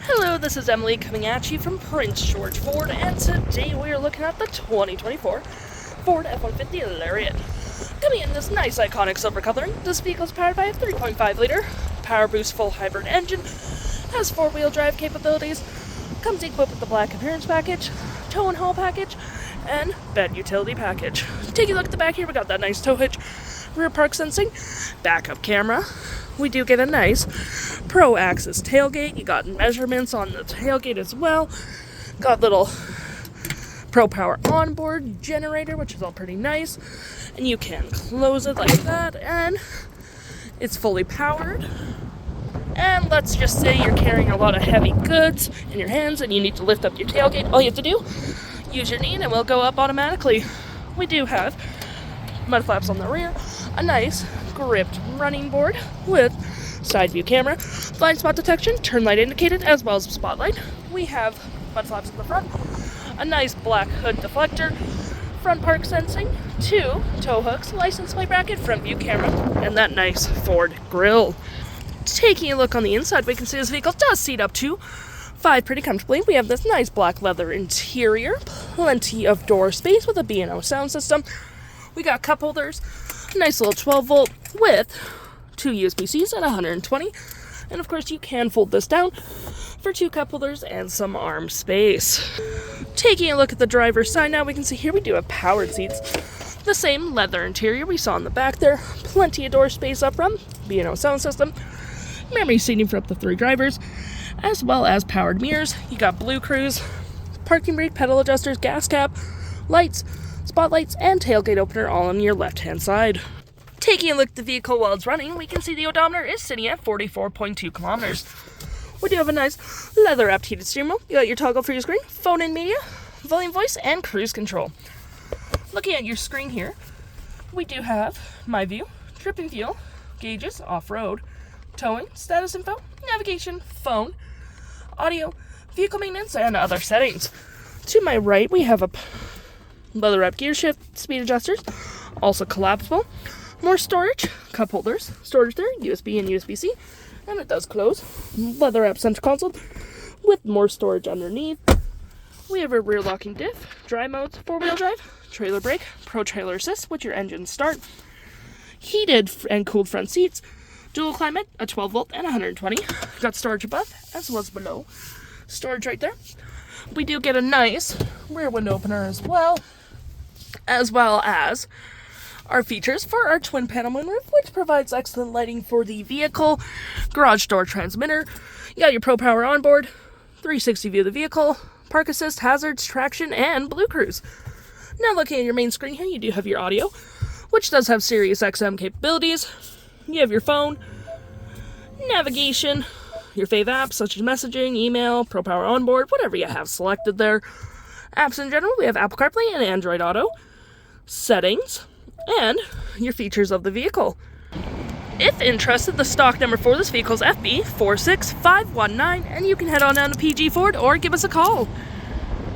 Hello, this is Emily coming at you from Prince George Ford, and today we are looking at the 2024 Ford F-150 LARIAT. Coming in this nice iconic silver coloring, this vehicle is powered by a 3.5-liter Power Boost full hybrid engine, has four-wheel drive capabilities, comes equipped with the black appearance package, tow and haul package, and bed utility package. Take a look at the back here, we got that nice tow hitch, rear park sensing, backup camera. We do get a nice Pro Access Tailgate. You got measurements on the tailgate as well. Got little Pro Power onboard generator, which is all pretty nice. And you can close it like that, and it's fully powered. And let's just say you're carrying a lot of heavy goods in your hands and you need to lift up your tailgate. All you have to do, use your knee and it will go up automatically. We do have mud flaps on the rear, a nice gripped running board with side view camera, blind spot detection, turn light indicated, as well as a spotlight. We have mud flaps in the front, a nice black hood deflector, front park sensing, two tow hooks, license plate bracket, front view camera, and that nice Ford grille. Taking a look on the inside, we can see this vehicle does seat up to 5 pretty comfortably. We have this nice black leather interior, plenty of door space with a B&O sound system. We got cup holders, nice little 12-volt with 2 USB-Cs and 120. And of course you can fold this down for 2 cup holders and some arm space. Taking a look at the driver's side now, we can see here we do have powered seats. The same leather interior we saw in the back there. Plenty of door space up front, B&O sound system, memory seating for up to 3 drivers, as well as powered mirrors. You got Blue Cruise, parking brake, pedal adjusters, gas cap, lights, spotlights, and tailgate opener all on your left-hand side. Taking a look at the vehicle while it's running, we can see the odometer is sitting at 44.2 kilometers. We do have a nice leather-wrapped heated steering wheel. You got your toggle for your screen, phone and media, volume, voice, and cruise control. Looking at your screen here, we do have My View, trip and fuel, gauges, off-road, towing, status info, navigation, phone, audio, vehicle maintenance, and other settings. To my right, we have a leather-wrapped gear shift, speed adjusters, also collapsible, more storage, cup holders, storage there, USB and USB-C, and it does close. Leather-wrapped center console with more storage underneath. We have a rear locking diff, dry modes, 4-wheel drive, trailer brake, pro trailer assist with your engine start, heated and cooled front seats, dual climate, a 12-volt and 120. Got storage above as well as below. Storage right there. We do get a nice rear window opener as well as our features for our twin panel moonroof, which provides excellent lighting for the vehicle, garage door transmitter. You got your Pro Power onboard, 360 view of the vehicle, park assist, hazards, traction, and Blue Cruise. Now looking at your main screen here, you do have your audio, which does have Sirius XM capabilities. You have your phone, navigation, your fave apps such as messaging, email, Pro Power onboard, whatever you have selected there. Apps in general, we have Apple CarPlay and Android Auto, settings, and your features of the vehicle. If interested, the stock number for this vehicle is FB46519, and you can head on down to PG Ford or give us a call.